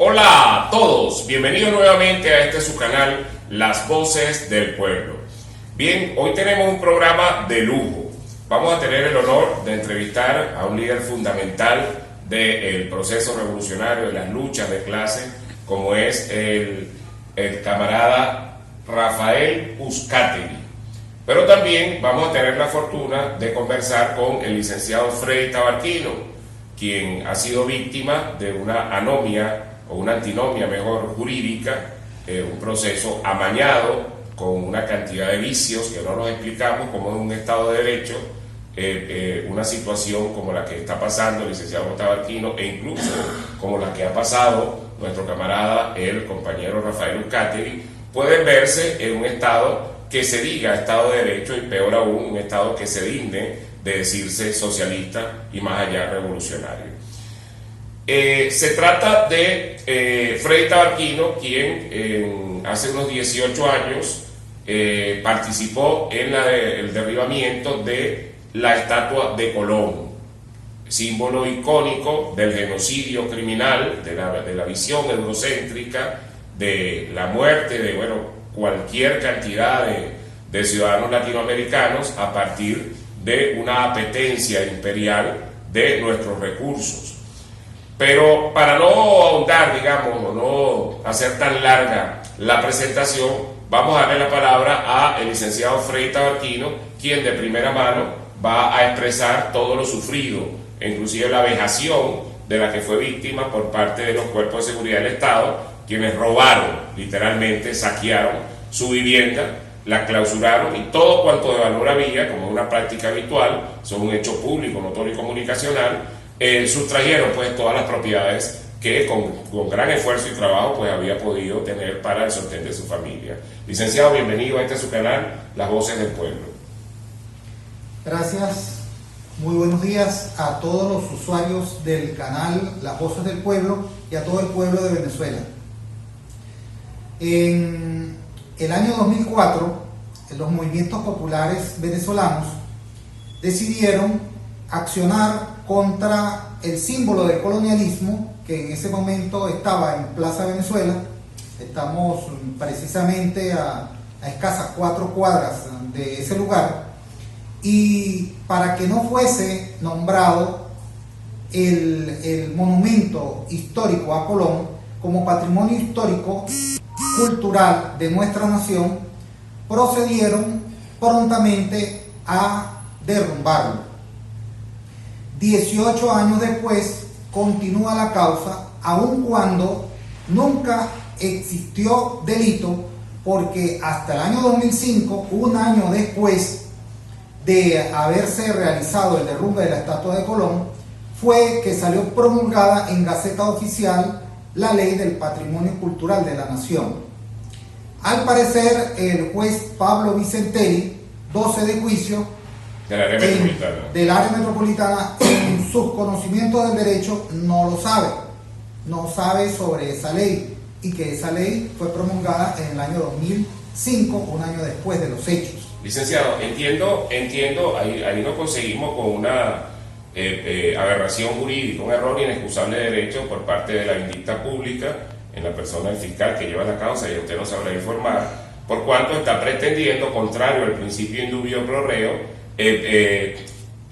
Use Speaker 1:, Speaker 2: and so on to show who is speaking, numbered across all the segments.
Speaker 1: Hola a todos, bienvenidos nuevamente a este su canal, Las Voces del Pueblo. Bien, hoy tenemos un programa de lujo. Vamos a tener el honor de entrevistar a un líder fundamental del proceso revolucionario, de las luchas de clase, como es el camarada Rafael Uzcategui. Pero también vamos a tener la fortuna de conversar con el licenciado Freddy Tabarquino, quien ha sido víctima de una anomia, o una antinomia mejor, jurídica, un proceso amañado con una cantidad de vicios que no nos explicamos, como en un Estado de Derecho, una situación como la que está pasando el licenciado Tabarquino, e incluso como la que ha pasado nuestro camarada, el compañero Rafael Uzcategui, pueden verse en un Estado que se diga Estado de Derecho, y peor aún, un Estado que se digne de decirse socialista y más allá revolucionario. Se trata de Freddy Tabarquino, quien hace unos 18 años participó en el derribamiento de la estatua de Colón, símbolo icónico del genocidio criminal, de la visión eurocéntrica, de la muerte de cualquier cantidad de ciudadanos latinoamericanos a partir de una apetencia imperial de nuestros recursos. Pero para no ahondar, digamos, o no hacer tan larga la presentación, vamos a darle la palabra al licenciado Freddy Tabarquino, quien de primera mano va a expresar todo lo sufrido, inclusive la vejación de la que fue víctima por parte de los cuerpos de seguridad del Estado, quienes robaron, literalmente saquearon su vivienda, la clausuraron, y todo cuanto de valor había, como una práctica habitual, son un hecho público, notorio y comunicacional, sustrayeron pues todas las propiedades que con gran esfuerzo y trabajo pues había podido tener para el sostén de su familia. Licenciado, bienvenido a este su canal, Las Voces del Pueblo.
Speaker 2: Gracias, muy buenos días a todos los usuarios del canal Las Voces del Pueblo y a todo el pueblo de Venezuela. En el año 2004, los movimientos populares venezolanos decidieron accionar contra el símbolo del colonialismo que en ese momento estaba en Plaza Venezuela. Estamos precisamente a escasas 4 cuadras de ese lugar, y para que no fuese nombrado el monumento histórico a Colón como patrimonio histórico cultural de nuestra nación, procedieron prontamente a derrumbarlo. 18 años después continúa la causa, aun cuando nunca existió delito, porque hasta el año 2005, un año después de haberse realizado el derrumbe de la estatua de Colón, fue que salió promulgada en Gaceta Oficial la Ley del Patrimonio Cultural de la Nación. Al parecer, el juez Pablo Vicenteri, 12 de juicio, del área metropolitana, en sus conocimientos del derecho no lo sabe, no sabe sobre esa ley, y que esa ley fue promulgada en el año 2005, un año después de los hechos.
Speaker 1: Licenciado, entiendo, ahí nos conseguimos con una aberración jurídica, un error inexcusable de derecho por parte de la vindicta pública en la persona del fiscal que lleva la causa, y usted nos sabrá informar, por cuanto está pretendiendo, contrario al principio indubio pro reo,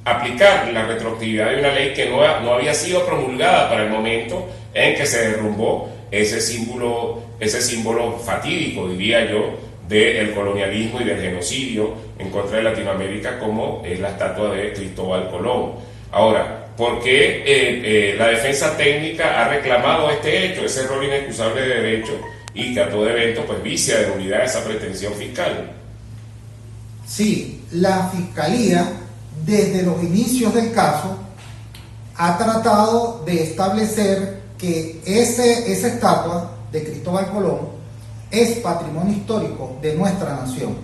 Speaker 1: aplicar la retroactividad de una ley que no había sido promulgada para el momento en que se derrumbó ese símbolo fatídico, diría yo, del colonialismo y del genocidio en contra de Latinoamérica, como es la estatua de Cristóbal Colón. Ahora, ¿por qué la defensa técnica ha reclamado este hecho, ese error inexcusable de derecho, y que a todo evento pues vicia de nulidad esa pretensión fiscal?
Speaker 2: Sí, la Fiscalía, desde los inicios del caso, ha tratado de establecer que esa estatua de Cristóbal Colón es patrimonio histórico de nuestra nación.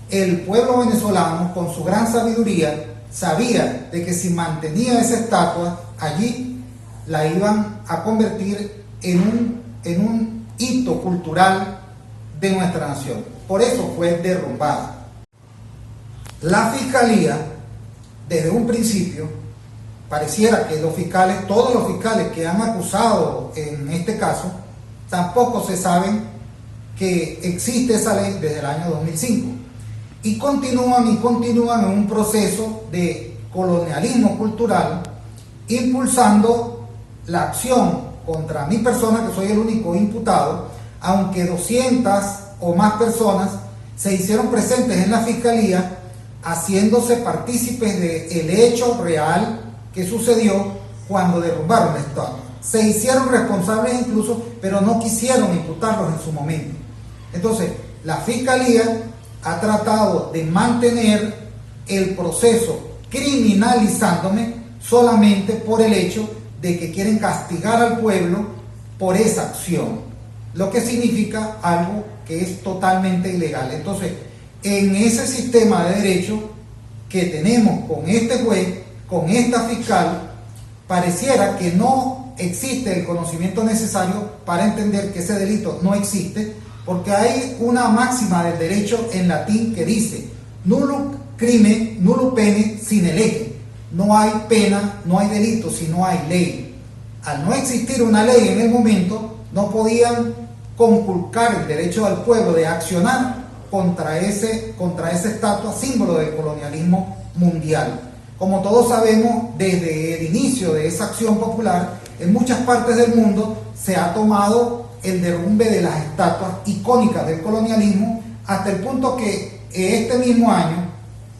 Speaker 2: El pueblo venezolano, con su gran sabiduría, sabía de que si mantenía esa estatua allí, la iban a convertir en un hito cultural de nuestra nación. Por eso fue derrumbada. La Fiscalía, desde un principio, pareciera que los fiscales, todos los fiscales que han acusado en este caso, tampoco se saben que existe esa ley desde el año 2005. Y continúan en un proceso de colonialismo cultural, impulsando la acción contra mi persona, que soy el único imputado, aunque 200 o más personas se hicieron presentes en la fiscalía, haciéndose partícipes del hecho real que sucedió cuando derrumbaron la estatua. Se hicieron responsables incluso, pero no quisieron imputarlos en su momento. Entonces, la fiscalía ha tratado de mantener el proceso criminalizándome solamente por el hecho de que quieren castigar al pueblo por esa acción, lo que significa algo que es totalmente ilegal. Entonces, en ese sistema de derecho que tenemos con este juez, con esta fiscal, pareciera que no existe el conocimiento necesario para entender que ese delito no existe, porque hay una máxima del derecho en latín que dice nullum crimen, nullum pene sine lege. No hay pena, no hay delito si no hay ley. Al no existir una ley en el momento, no podían conculcar el derecho del pueblo de accionar contra esa estatua, símbolo del colonialismo mundial. Como todos sabemos, desde el inicio de esa acción popular, en muchas partes del mundo se ha tomado el derrumbe de las estatuas icónicas del colonialismo, hasta el punto que este mismo año,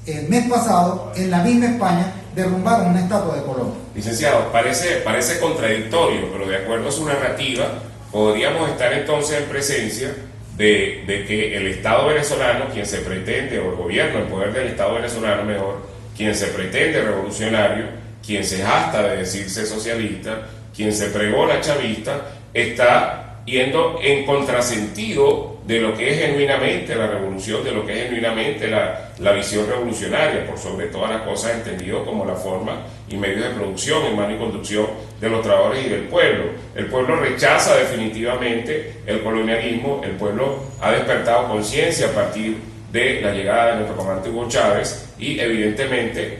Speaker 2: el mes pasado, en la misma España, derrumbaron una estatua de Colón.
Speaker 1: Licenciado, parece contradictorio, pero de acuerdo a su narrativa, podríamos estar entonces en presencia de que el Estado venezolano, quien se pretende, o el gobierno, el poder del Estado venezolano mejor, quien se pretende revolucionario, quien se jacta de decirse socialista, quien se pregona chavista, está yendo en contrasentido de lo que es genuinamente la revolución, de lo que es genuinamente la visión revolucionaria, por sobre todas las cosas entendido como la forma y medios de producción en mano y conducción de los trabajadores y del pueblo. El pueblo rechaza definitivamente el colonialismo, el pueblo ha despertado conciencia a partir de la llegada de nuestro comandante Hugo Chávez y evidentemente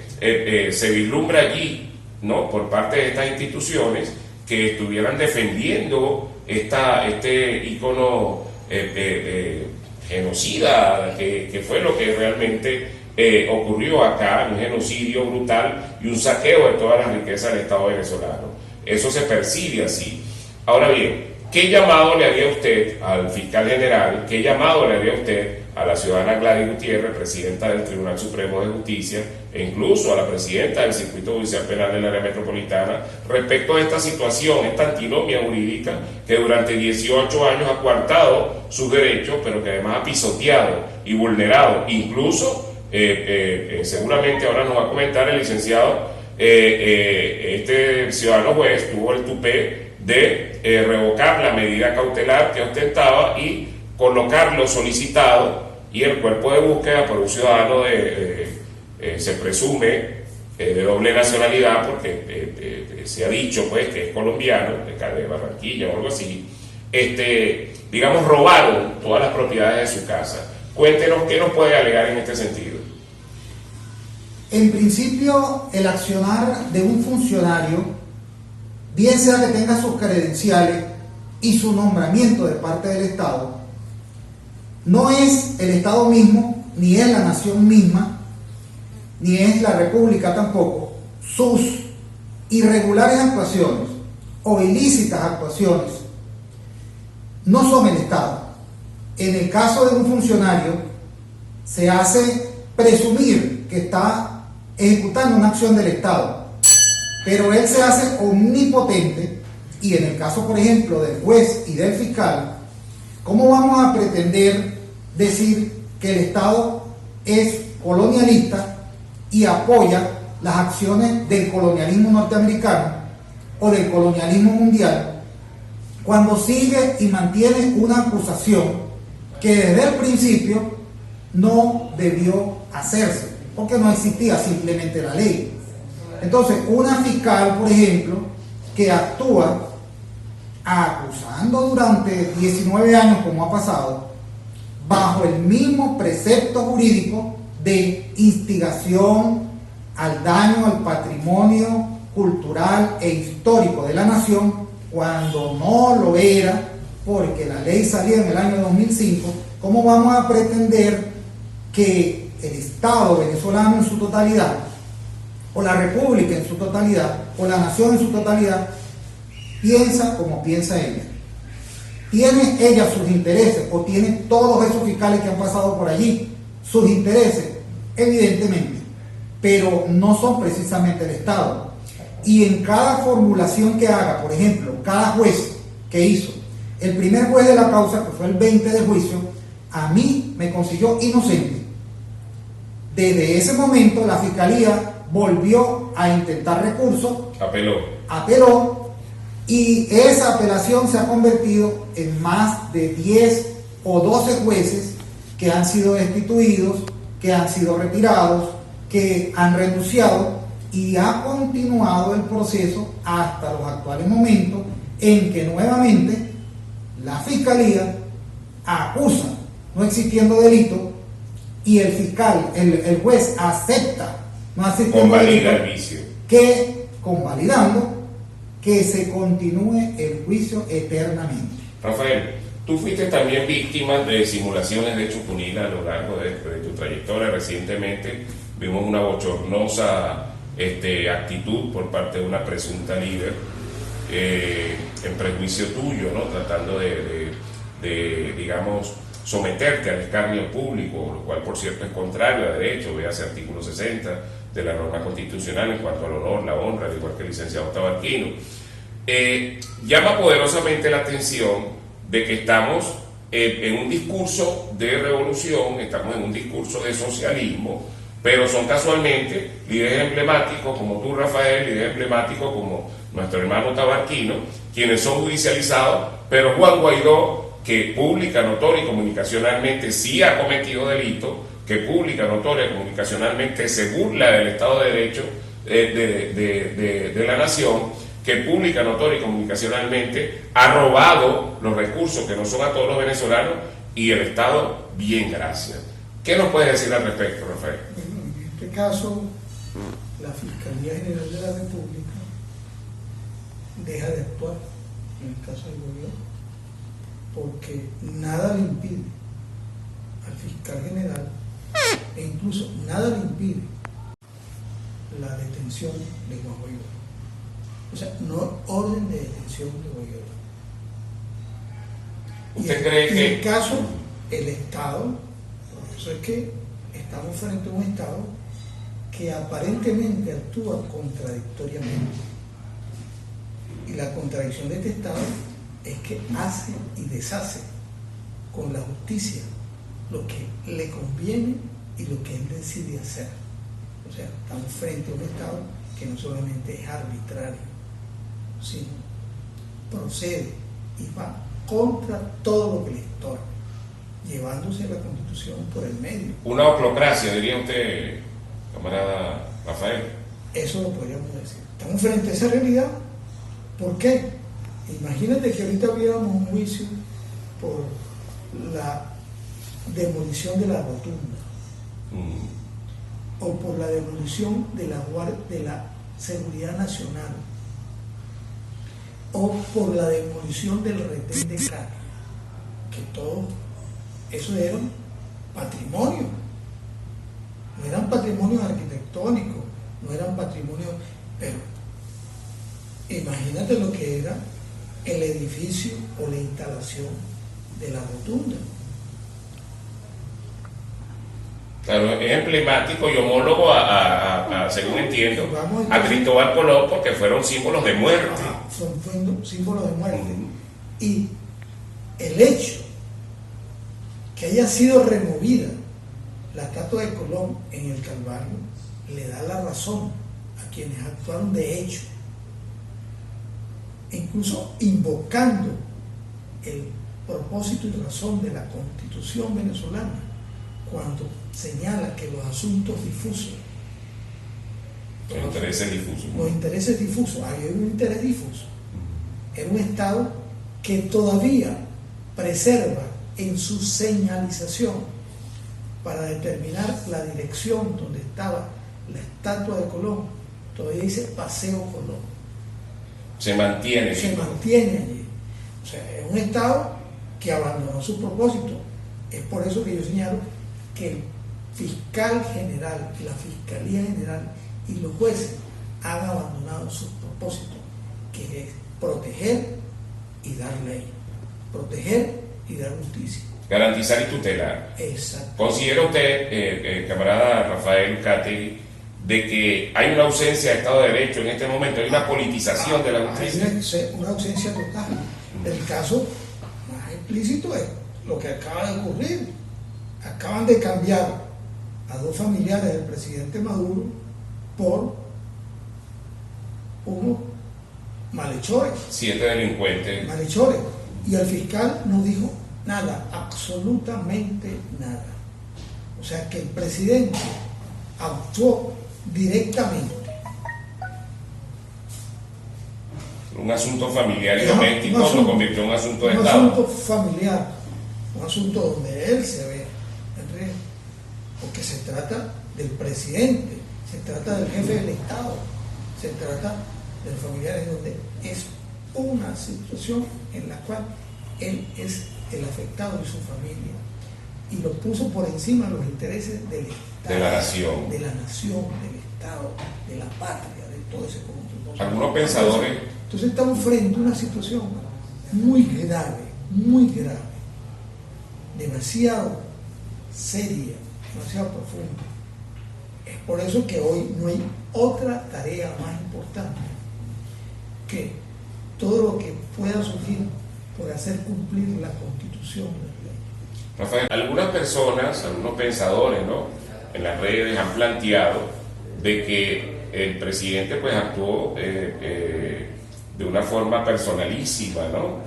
Speaker 1: se vislumbra allí, ¿no?, por parte de estas instituciones que estuvieran defendiendo este ícono genocida, que fue lo que realmente ocurrió acá, un genocidio brutal y un saqueo de todas las riquezas del Estado venezolano. Eso se percibe así. Ahora bien, ¿qué llamado le haría usted al fiscal general? ¿Qué llamado le haría usted a la ciudadana Gladys Gutiérrez, presidenta del Tribunal Supremo de Justicia, e incluso a la presidenta del Circuito Judicial Penal del área metropolitana, respecto a esta situación, esta antinomia jurídica que durante 18 años ha coartado sus derechos, pero que además ha pisoteado y vulnerado? Incluso, seguramente ahora nos va a comentar el licenciado, este ciudadano juez tuvo el tupé de revocar la medida cautelar que ostentaba y colocarlo solicitado, y el cuerpo de búsqueda por un ciudadano se presume de doble nacionalidad, porque se ha dicho pues que es colombiano, de Barranquilla o algo así, digamos, robaron todas las propiedades de su casa. Cuéntenos qué nos puede alegar en este sentido.
Speaker 2: En principio, el accionar de un funcionario, bien sea que tenga sus credenciales y su nombramiento de parte del Estado, no es el Estado mismo, ni es la nación misma, ni es la República tampoco. Sus irregulares actuaciones o ilícitas actuaciones no son el Estado. En el caso de un funcionario, se hace presumir que está ejecutando una acción del Estado, pero él se hace omnipotente, y en el caso, por ejemplo, del juez y del fiscal, ¿cómo vamos a pretender decir que el Estado es colonialista y apoya las acciones del colonialismo norteamericano o del colonialismo mundial, cuando sigue y mantiene una acusación que desde el principio no debió hacerse, porque no existía simplemente la ley? Entonces, una fiscal, por ejemplo, que actúa acusando durante 19 años, como ha pasado, bajo el mismo precepto jurídico de instigación al daño al patrimonio cultural e histórico de la nación cuando no lo era, porque la ley salía en el año 2005. ¿Cómo vamos a pretender que el Estado venezolano en su totalidad, o la República en su totalidad, o la nación en su totalidad, piensa como piensa ella? ¿Tiene ella sus intereses o tiene todos esos fiscales que han pasado por allí sus intereses? Evidentemente, pero no son precisamente el Estado. Y en cada formulación que haga, por ejemplo, cada juez que hizo, el primer juez de la causa, que fue el 20 de juicio, a mí me consiguió inocente. Desde ese momento la Fiscalía volvió a intentar recursos, apeló, y esa apelación se ha convertido en más de 10 o 12 jueces que han sido destituidos, que han sido retirados, que han renunciado, y ha continuado el proceso hasta los actuales momentos en que nuevamente la Fiscalía acusa, no existiendo delito, y el fiscal, el juez acepta, no existiendo delito,
Speaker 1: el vicio,
Speaker 2: que convalidando que se continúe el juicio eternamente.
Speaker 1: Rafael, tú fuiste también víctima de simulaciones de hecho punil a lo largo de tu trayectoria. Recientemente vimos una bochornosa actitud por parte de una presunta líder en prejuicio tuyo, ¿no? Tratando de, digamos, someterte al escarnio público, lo cual por cierto es contrario a derecho. Véase artículo 60 de la norma constitucional en cuanto al honor, la honra, al igual que el licenciado Tabarquino. Llama poderosamente la atención de que estamos en un discurso de revolución, estamos en un discurso de socialismo, pero son casualmente líderes emblemáticos como tú, Rafael, líderes emblemáticos como nuestro hermano Tabarquino, quienes son judicializados, pero Juan Guaidó, que pública, notoria y comunicacionalmente sí ha cometido delito, que pública, notoria y comunicacionalmente se burla del Estado de Derecho de la nación, que pública, notoria y comunicacionalmente ha robado los recursos que no son a todos los venezolanos, y el Estado, bien, gracias. ¿Qué nos puedes decir al respecto, Rafael?
Speaker 3: Bueno, en este caso, la Fiscalía General de la República deja de actuar en el caso del gobierno, porque nada le impide al fiscal general, e incluso nada le impide la detención de Juan Guaidó. O sea, no orden de detención de Guaidó.
Speaker 1: ¿Usted cree que
Speaker 3: en el caso, el Estado, por eso es que estamos frente a un Estado que aparentemente actúa contradictoriamente? Y la contradicción de este Estado es que hace y deshace con la justicia lo que le conviene y lo que él decide hacer. O sea, estamos frente a un Estado que no solamente es arbitrario, sino procede y va contra todo lo que le estorba, llevándose la Constitución por el medio.
Speaker 1: Una oclocracia, diría usted, camarada Rafael.
Speaker 3: Eso lo podríamos decir. Estamos frente a esa realidad. ¿Por qué? Imagínate que ahorita hubiéramos un juicio por la demolición de la rotunda, o por la demolición de la seguridad nacional, o por la demolición del retén de Cali, que todo eso eran patrimonio, no eran patrimonios arquitectónicos, no eran patrimonios, pero imagínate lo que era el edificio o la instalación de la rotunda.
Speaker 1: Claro, es emblemático y homólogo según entiendo, a Cristóbal Colón, porque fueron símbolos de muerte.
Speaker 3: Son símbolos de muerte. Y el hecho que haya sido removida la estatua de Colón en el Calvario le da la razón a quienes actuaron de hecho, incluso invocando el propósito y razón de la Constitución venezolana, cuando señala que los asuntos difusos,
Speaker 1: Los intereses difusos.
Speaker 3: los intereses difusos, hay un interés difuso, era un Estado que todavía preserva en su señalización para determinar la dirección donde estaba la estatua de Colón, todavía dice Paseo Colón.
Speaker 1: Se mantiene.
Speaker 3: Se mantiene allí. O sea, es un Estado que abandonó su propósito. Es por eso que yo señalo que el fiscal general y la Fiscalía General y los jueces han abandonado su propósito, que es proteger y dar ley, proteger y dar justicia.
Speaker 1: Garantizar y tutelar.
Speaker 3: Exacto.
Speaker 1: ¿Considera usted, camarada Rafael Cátegui, de que hay una ausencia de Estado de Derecho en este momento, hay una politización de la justicia?
Speaker 3: Hay una ausencia total. El caso más explícito es lo que acaba de ocurrir. Acaban de cambiar a dos familiares del presidente Maduro por unos malhechores.
Speaker 1: 7 delincuentes.
Speaker 3: Malhechores. Y el fiscal no dijo nada, absolutamente nada. O sea que el presidente actuó directamente.
Speaker 1: Un asunto familiar y
Speaker 3: Ajá,
Speaker 1: doméstico lo convirtió en un asunto de Estado.
Speaker 3: Un asunto familiar, un asunto donde él se ve en riesgo. Porque se trata del presidente, se trata del jefe del Estado, se trata de los familiares, donde es una situación en la cual él es el afectado y su familia, y lo puso por encima de los intereses del Estado,
Speaker 1: de la nación,
Speaker 3: del Estado, de la patria, de todo ese conjunto.
Speaker 1: Algunos pensadores.
Speaker 3: Entonces estamos frente a una situación muy grave, demasiado seria, demasiado profunda. Es por eso que hoy no hay otra tarea más importante que todo lo que pueda surgir por hacer cumplir la Constitución y la ley.
Speaker 1: Rafael, algunas personas, algunos pensadores, ¿no?, en las redes han planteado de que el presidente pues actuó de una forma personalísima, ¿no?,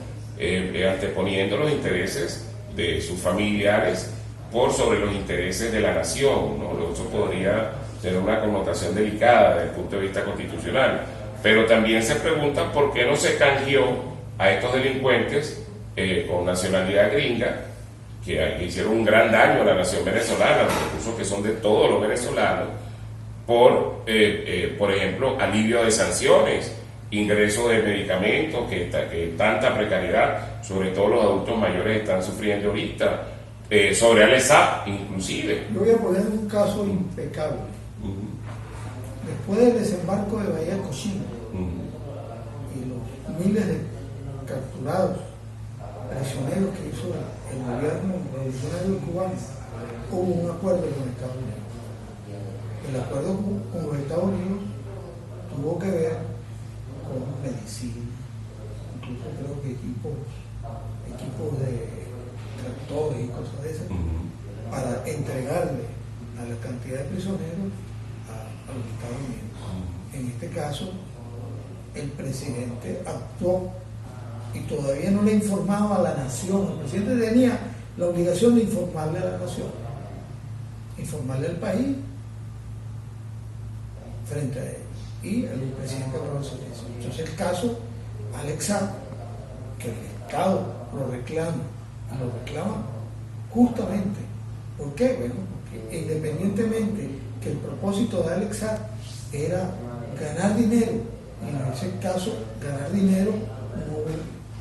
Speaker 1: anteponiendo los intereses de sus familiares por sobre los intereses de la nación, ¿no? Eso podría tener una connotación delicada desde el punto de vista constitucional. Pero también se pregunta por qué no se canjeó a estos delincuentes con nacionalidad gringa, que hicieron un gran daño a la nación venezolana, los recursos que son de todos los venezolanos, por ejemplo, alivio de sanciones, ingreso de medicamentos, que tanta precariedad, sobre todo los adultos mayores, están sufriendo ahorita, sobre Alesap inclusive.
Speaker 3: Yo voy a poner un caso impecable. Después del desembarco de Bahía Cochino y los miles de capturados, prisioneros que hizo el gobierno revolucionario cubano, hubo un acuerdo con Estados Unidos. El acuerdo con los Estados Unidos tuvo que ver con medicina, incluso creo que equipos de tractores y cosas de esas, para entregarle a la cantidad de prisioneros a los Estados Unidos. En este caso, el presidente actuó y todavía no le informaba a la nación. El presidente tenía la obligación de informarle a la nación, informarle al país frente a él, y el presidente no lo hizo. Entonces el caso Alex Saab, que el Estado lo reclama justamente. ¿Por qué? Bueno, porque independientemente que el propósito de Alex Saab era ganar dinero, y en ese caso ganar dinero no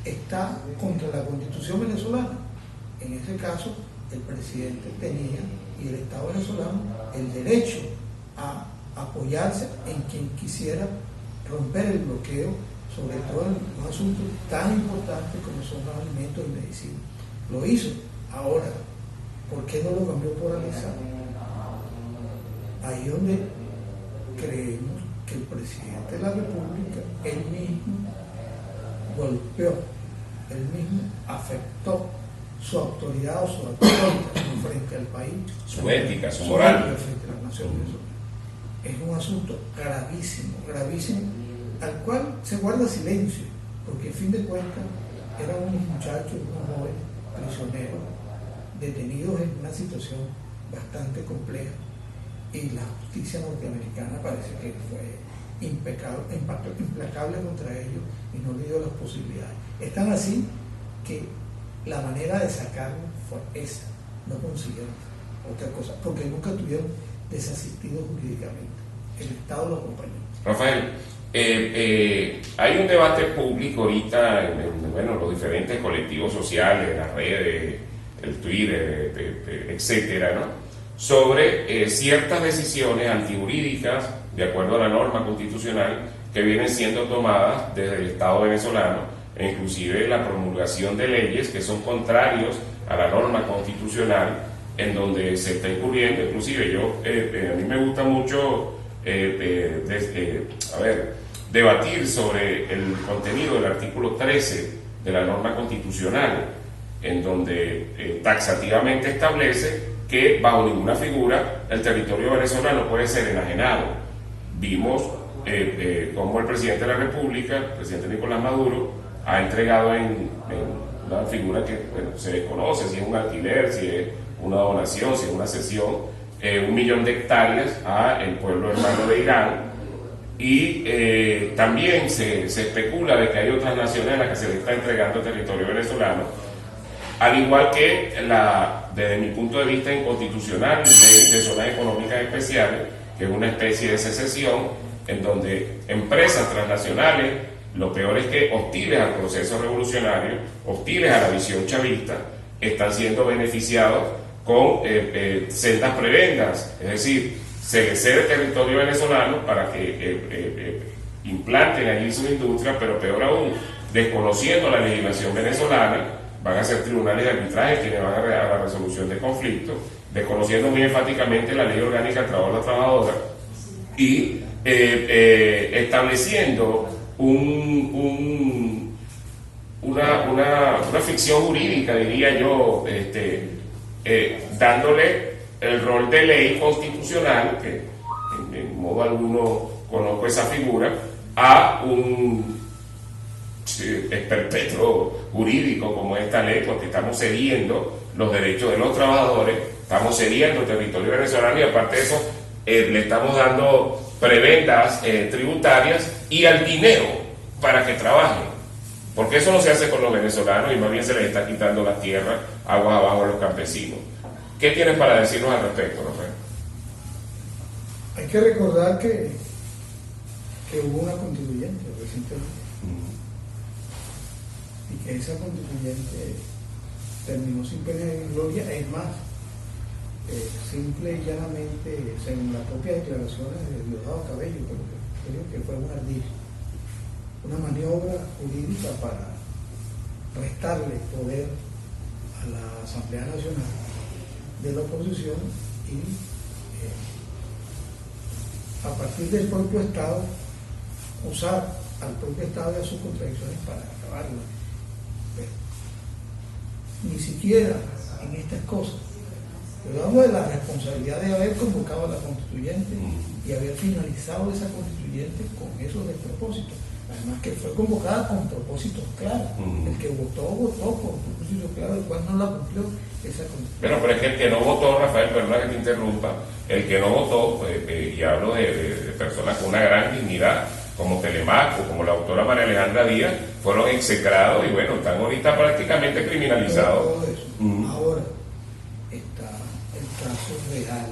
Speaker 3: está contra la Constitución venezolana. En ese caso el presidente tenía, y el Estado venezolano, el derecho a apoyarse en quien quisiera romper el bloqueo, sobre todo en un asunto tan importante como son los alimentos y medicina. Lo hizo. Ahora, ¿por qué no lo cambió por Alex Saab? Ahí donde creemos que el presidente de la República, él mismo golpeó, él mismo afectó su autoridad o su autoridad frente al país,
Speaker 1: su ética, su moral
Speaker 3: frente a la nación venezolana. Es un asunto gravísimo, al cual se guarda silencio, porque a fin de cuentas eran unos muchachos, unos jóvenes prisioneros, detenidos en una situación bastante compleja, y la justicia norteamericana parece que fue implacable contra ellos y no le dio las posibilidades. Es tan así que la manera de sacarlo fue esa, no consiguieron otra cosa, porque nunca tuvieron desasistido jurídicamente. El Estado lo acompañó.
Speaker 1: Rafael, hay un debate público ahorita en los diferentes colectivos sociales, las redes, el Twitter, etcétera, ¿no? Sobre ciertas decisiones antijurídicas, de acuerdo a la norma constitucional, que vienen siendo tomadas desde el Estado venezolano, e inclusive la promulgación de leyes que son contrarios a la norma constitucional, en donde se está incurriendo. Inclusive a mí me gusta mucho debatir sobre el contenido del artículo 13 de la norma constitucional, en donde taxativamente establece que bajo ninguna figura el territorio venezolano puede ser enajenado. Vimos cómo el presidente de la República, el presidente Nicolás Maduro, ha entregado en una figura que se desconoce si es un alquiler, si es una donación, si es una cesión, 1 millón de hectáreas al pueblo hermano de Irán. Y también se especula de que hay otras naciones a las que se le está entregando el territorio venezolano, al igual que desde mi punto de vista inconstitucional, ley de zonas económicas especiales, que es una especie de secesión en donde empresas transnacionales, lo peor es que hostiles al proceso revolucionario, hostiles a la visión chavista, están siendo beneficiados con sendas prebendas, es decir, se les cede el territorio venezolano para que implanten allí su industria, pero peor aún, desconociendo la legislación venezolana, van a ser tribunales de arbitraje quienes van a la resolución de conflictos, desconociendo muy enfáticamente la ley orgánica del trabajo de la trabajadora y estableciendo una ficción jurídica, diría yo, dándole el rol de ley constitucional, que en modo alguno conozco esa figura, a un perpetuo jurídico como esta ley, porque estamos cediendo los derechos de los trabajadores, estamos cediendo el territorio venezolano y aparte de eso le estamos dando prebendas tributarias y al dinero para que trabajen, porque eso no se hace con los venezolanos y más bien se les está quitando las tierras aguas abajo a los campesinos. ¿Qué tienes para decirnos al respecto, Rafael?
Speaker 3: Hay que recordar que hubo una constituyente recientemente y que esa constituyente terminó sin pena ni gloria. Es más, simple y llanamente, según las propias declaraciones de Diosdado Cabello, creo que fue un ardid, una maniobra jurídica para restarle poder a la Asamblea Nacional de la oposición y a partir del propio Estado usar al propio Estado y a sus contradicciones para acabarlo. Pero ni siquiera en estas cosas, pero hablo de la responsabilidad de haber convocado a la constituyente y haber finalizado esa constituyente con esos despropósitos. Además que fue convocada con propósitos claros. El que votó por propósitos claros, el cual no la cumplió esa constitución.
Speaker 1: Pero es que el que no votó, Rafael, perdona que te interrumpa, el que no votó, y hablo de personas con una gran dignidad, como Telemaco, como la autora María Alejandra Díaz, fueron execrados y bueno, están ahorita prácticamente criminalizados.
Speaker 3: Todo eso. Ahora está el caso real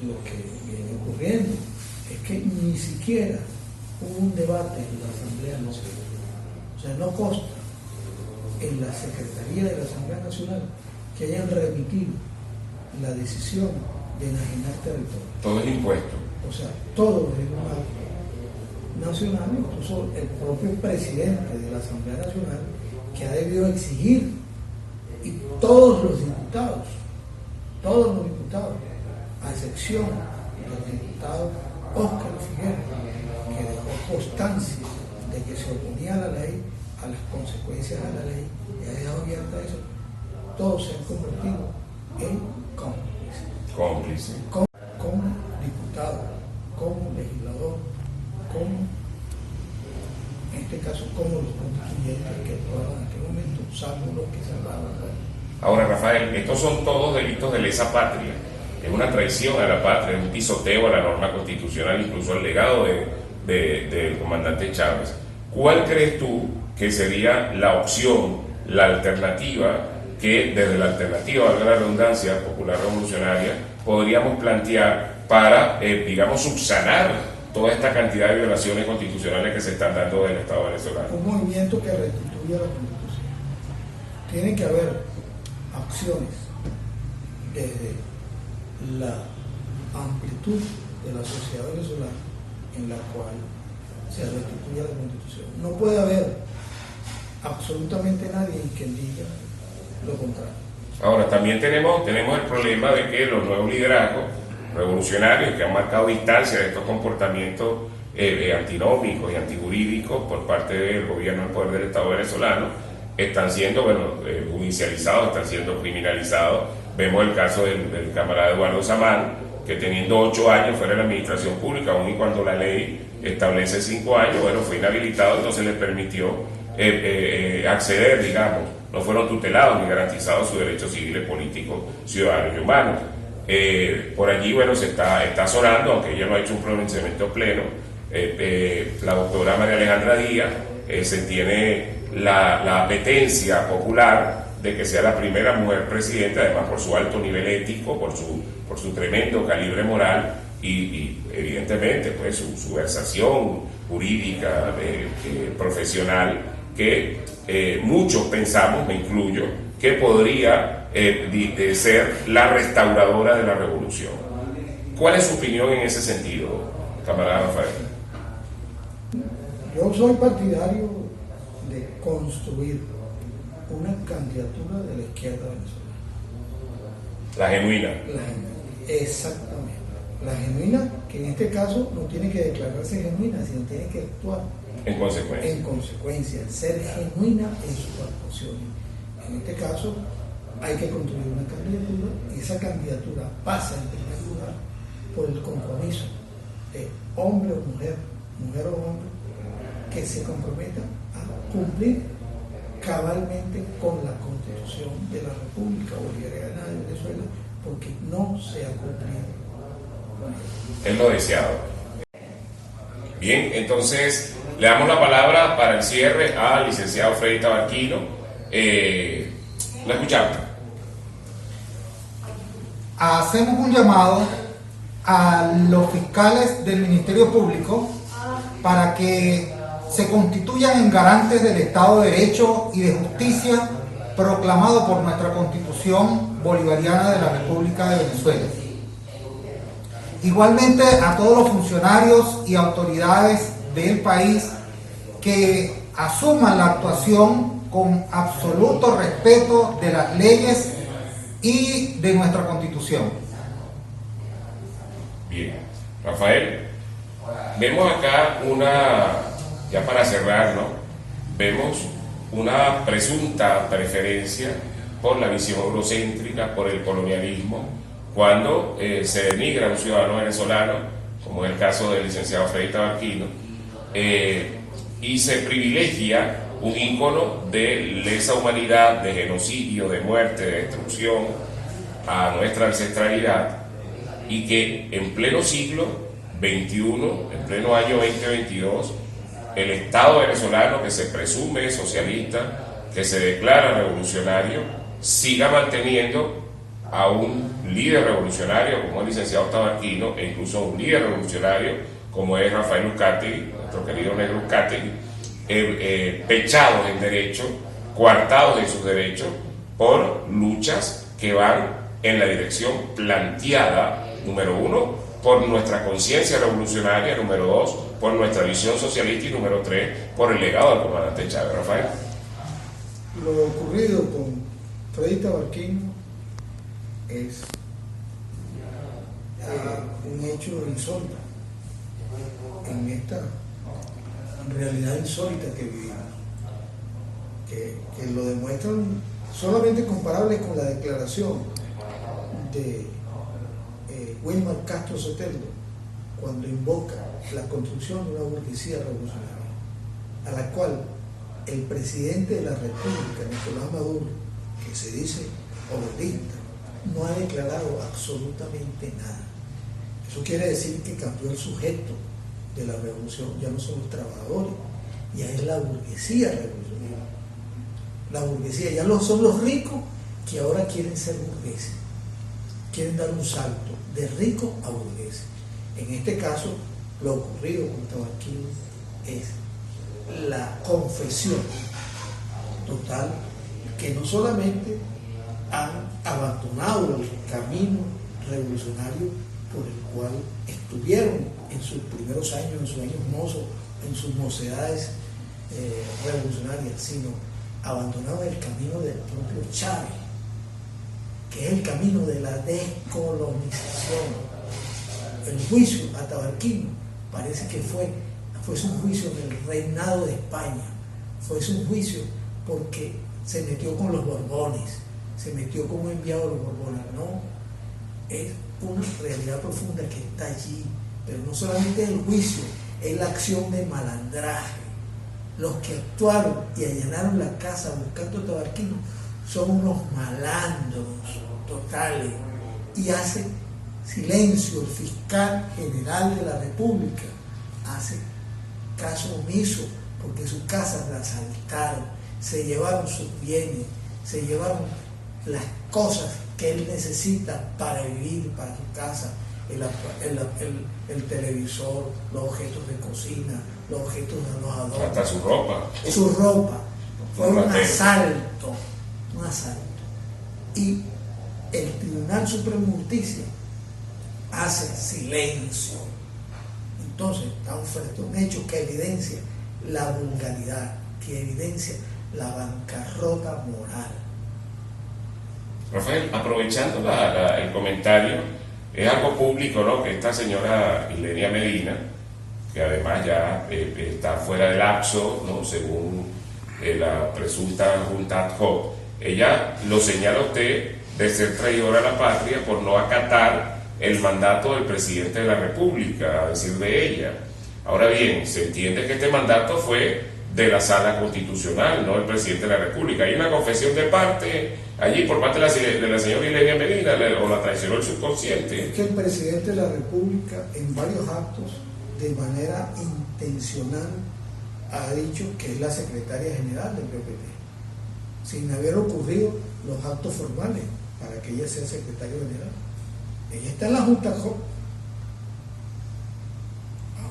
Speaker 3: de lo que viene ocurriendo. Es que ni siquiera hubo un debate en la Asamblea Nacional. O sea, no consta en la Secretaría de la Asamblea Nacional que hayan remitido la decisión de enajenar territorio.
Speaker 1: Todo es impuesto.
Speaker 3: O sea, todo es un acto nacional, incluso el propio presidente de la Asamblea Nacional, que ha debido exigir, y todos los diputados, a excepción del diputado Óscar Figueroa, que dejó constancia de que se oponía a la ley, a las consecuencias de la ley, y ha dejado abierta eso, todos se han convertido en cómplices. Como diputado, como legislador, como, en este caso, como los constituyentes que actuaron en aquel momento, salvo los que se hablaban.
Speaker 1: Ahora, Rafael, estos son todos delitos de lesa patria. Es una traición a la patria, es un pisoteo a la norma constitucional, incluso al legado del comandante Chávez. ¿Cuál crees tú que sería la opción, la alternativa, que desde la alternativa, valga la redundancia, popular revolucionaria, podríamos plantear para, digamos, subsanar toda esta cantidad de violaciones constitucionales que se están dando del Estado venezolano?
Speaker 3: Un movimiento que restituya la Constitución. Tiene que haber acciones desde la amplitud de la sociedad venezolana en la cual se restituya la Constitución. No puede haber absolutamente nadie que diga lo contrario.
Speaker 1: Ahora, también tenemos el problema de que los nuevos liderazgos revolucionarios que han marcado distancia de estos comportamientos antinómicos y antijurídicos por parte del gobierno del poder del Estado venezolano están siendo judicializados, están siendo criminalizados. Vemos el caso del camarada Eduardo Samán, que teniendo 8 años fuera de la administración pública, aun y cuando la ley establece 5 años, fue inhabilitado y no se le permitió acceder, digamos, no fueron tutelados ni garantizados sus derechos civiles, políticos, ciudadanos y humanos. Por allí, se está sonando, aunque ella no ha hecho un pronunciamiento pleno, la doctora María Alejandra Díaz se tiene la apetencia popular de que sea la primera mujer presidenta, además por su alto nivel ético, por su tremendo calibre moral y evidentemente pues su versación jurídica, profesional, que muchos pensamos, me incluyo, que podría ser la restauradora de la revolución. ¿Cuál es su opinión en ese sentido, camarada Rafael?
Speaker 3: Yo soy partidario de construir una candidatura de la izquierda venezolana.
Speaker 1: La genuina.
Speaker 3: Exactamente. La genuina, que en este caso no tiene que declararse genuina, sino tiene que actuar
Speaker 1: en consecuencia.
Speaker 3: En consecuencia, ser genuina en sus actuaciones. En este caso, hay que construir una candidatura y esa candidatura pasa en primer lugar por el compromiso de hombre o mujer, mujer o hombre, que se comprometa a cumplir cabalmente con la Constitución de la República Bolivariana de Venezuela, porque no se ha cumplido.
Speaker 1: Es lo deseado. Bien, entonces le damos la palabra para el cierre al licenciado Freddy Tabarquino. ¿Lo escuchamos?
Speaker 2: Hacemos un llamado a los fiscales del Ministerio Público para que se constituyan en garantes del Estado de Derecho y de Justicia proclamado por nuestra Constitución Bolivariana de la República de Venezuela. Igualmente a todos los funcionarios y autoridades del país que asuman la actuación con absoluto respeto de las leyes y de nuestra Constitución.
Speaker 1: Bien, Rafael, vemos acá ya para cerrar, ¿no? Vemos una presunta preferencia por la visión eurocéntrica, por el colonialismo, cuando se denigra a un ciudadano venezolano, como es el caso del licenciado Freddy Tabarquino, y se privilegia un ícono de lesa humanidad, de genocidio, de muerte, de destrucción a nuestra ancestralidad, y que en pleno siglo XXI, en pleno año 2022, el Estado venezolano, que se presume socialista, que se declara revolucionario, siga manteniendo a un líder revolucionario como el licenciado Tabarquino, e incluso a un líder revolucionario como es Rafael Uzcategui, nuestro querido negro Uzcategui, pechados en derecho, coartados en sus derechos por luchas que van en la dirección planteada, número 1, por nuestra conciencia revolucionaria, número 2, por nuestra visión socialista y número 3, por el legado del comandante Chávez. Rafael.
Speaker 3: Lo ocurrido con Freddy Tabarquino es un hecho insólito en esta realidad insólita que vivimos, que lo demuestran solamente comparables con la declaración de Wilmar Castro Soteldo cuando invoca la construcción de una burguesía revolucionaria, a la cual el presidente de la República, Nicolás Maduro, que se dice obradista, no ha declarado absolutamente nada. Eso quiere decir que cambió el sujeto de la revolución, ya no son los trabajadores, ya es la burguesía revolucionaria. La burguesía, ya no son los ricos que ahora quieren ser burgueses. quieren dar un salto de ricos a burgueses. En este caso, lo ocurrido con Tabarquino es la confesión total que no solamente han abandonado el camino revolucionario por el cual estuvieron en sus primeros años, en sus años mozos, en sus mocedades revolucionarias, sino abandonaron el camino del propio Chávez, que es el camino de la descolonización. El juicio a Tabarquino parece que fue un juicio del reinado de España, fue un juicio porque se metió con los Borbones, se metió como enviado de los Borbones. No, es una realidad profunda que está allí, pero no solamente el juicio, es la acción de malandraje. Los que actuaron y allanaron la casa buscando a Tabarquino son unos malandros totales, y hace silencio el fiscal general de la República, hace caso omiso, porque sus casas las asaltaron, se llevaron sus bienes, se llevaron las cosas que él necesita para vivir, para su casa, el televisor, los objetos de cocina, los objetos de los adornos.
Speaker 1: Hasta su ropa.
Speaker 3: Su ropa. Fue un asalto. Y el Tribunal Supremo de Justicia hace silencio. Entonces, estamos frente a un hecho que evidencia la vulgaridad, que evidencia la bancarrota moral.
Speaker 1: Rafael, aprovechando el comentario, es algo público, ¿no?, que esta señora Ilenia Medina, que además ya está fuera del lapso, ¿no?, según la presunta junta ad hoc, ella lo señala a usted de ser traidora a la patria por no acatar el mandato del presidente de la República, a decir de ella. Ahora bien, se entiende que este mandato fue de la Sala Constitucional, no del presidente de la República. Hay una confesión de parte allí por parte de la señora Ilenia Medina, o la traicionó el subconsciente.
Speaker 3: Es que el presidente de la República en varios actos, de manera intencional, ha dicho que es la secretaria general del PPT, sin haber ocurrido los actos formales para que ella sea secretaria general. Ella está en la Junta JOC.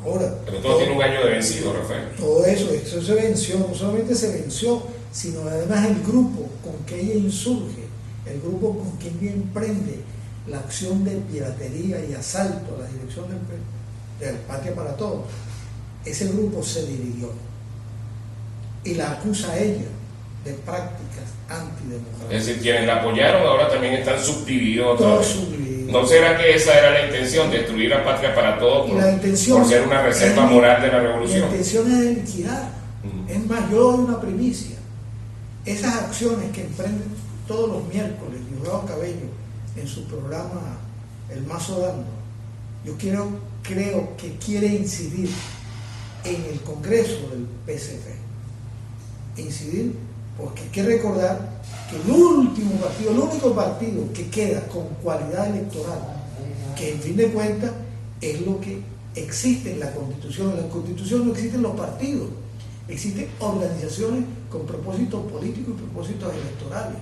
Speaker 3: Ahora,
Speaker 1: pero todo tiene un año de vencido, Rafael.
Speaker 3: Todo eso se venció, no solamente se venció, sino además el grupo con que ella insurge, el grupo con que ella emprende la acción de piratería y asalto a la dirección del Patria para Todos, ese grupo se dividió y la acusa a ella de prácticas antidemocráticas.
Speaker 1: Es decir, quienes la apoyaron ahora también están subdivididos.
Speaker 3: Todos subdivididos.
Speaker 1: ¿No será que esa era la intención, destruir la patria para todos por ser una reserva moral de la revolución?
Speaker 3: La intención es liquidar. Es más, yo doy una primicia. Esas acciones que emprenden todos los miércoles Diosdado Cabello en su programa El Mazo Dando, yo creo que quiere incidir en el Congreso del PSF. Incidir porque hay que recordar que el último partido, el único partido que queda con cualidad electoral, que en fin de cuentas es lo que existe en la Constitución. En la Constitución no existen los partidos, existen organizaciones con propósitos políticos y propósitos electorales.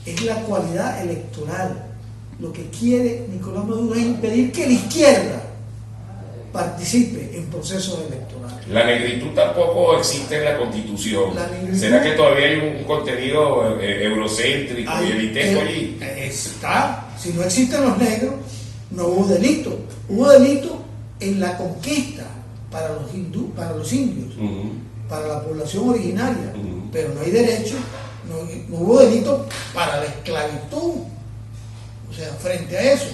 Speaker 3: Es la cualidad electoral. Lo que quiere Nicolás Maduro es impedir que la izquierda participe en procesos electorales.
Speaker 1: La negritud tampoco existe en la Constitución. ¿Será que todavía hay un contenido eurocéntrico y elitesco allí?
Speaker 3: Está. Si no existen los negros, no hubo delito. Hubo delito en la conquista para los indios, para la población originaria, pero no hay derecho, no hubo delito para la esclavitud. O sea, frente a eso,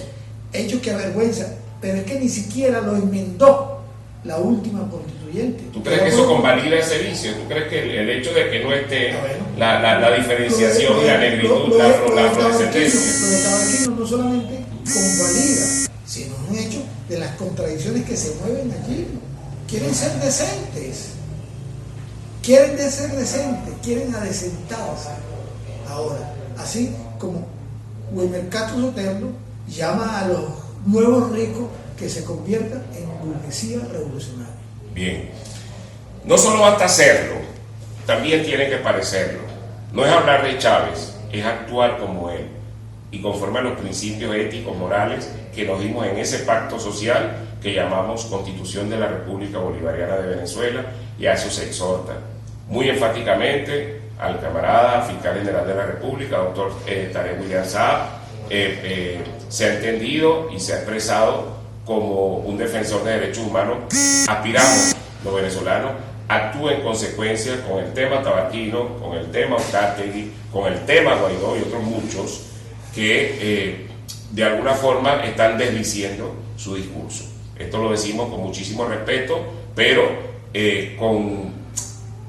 Speaker 3: hechos que avergüenzan, pero es que ni siquiera lo enmendó la última constituyente.
Speaker 1: ¿Tú crees que eso convalida ese vicio? ¿Tú crees que el hecho de que no esté la diferenciación y la negritud, la afrodescendencia?
Speaker 3: Lo de Tabarquino no solamente convalida, sino un hecho de las contradicciones que se mueven allí. Quieren ser decentes, quieren adecentarse. Ahora, así como Wilmer Castro Sotelo llama a los nuevos ricos que se conviertan en burguesía revolucionaria.
Speaker 1: Bien, no solo basta hacerlo, también tiene que parecerlo. No es hablar de Chávez, es actuar como él. y conforme a los principios éticos, morales que nos dimos en ese pacto social que llamamos Constitución de la República Bolivariana de Venezuela, y a eso se exhorta muy enfáticamente al camarada fiscal general de la República, doctor Tarek William Saab. Se ha entendido y se ha expresado como un defensor de derechos humanos. Aspiramos los venezolanos actúe en consecuencia con el tema Tabaquino, con el tema Uzcategui, con el tema Guaidó y otros muchos que de alguna forma están desdiciendo su discurso. Esto lo decimos con muchísimo respeto, pero con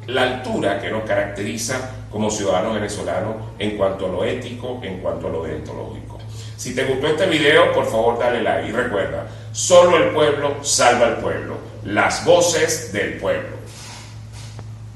Speaker 1: la altura que nos caracteriza como ciudadanos venezolanos en cuanto a lo ético, en cuanto a lo deontológico. Si te gustó este video, por favor dale like y recuerda, solo el pueblo salva al pueblo, las voces del pueblo.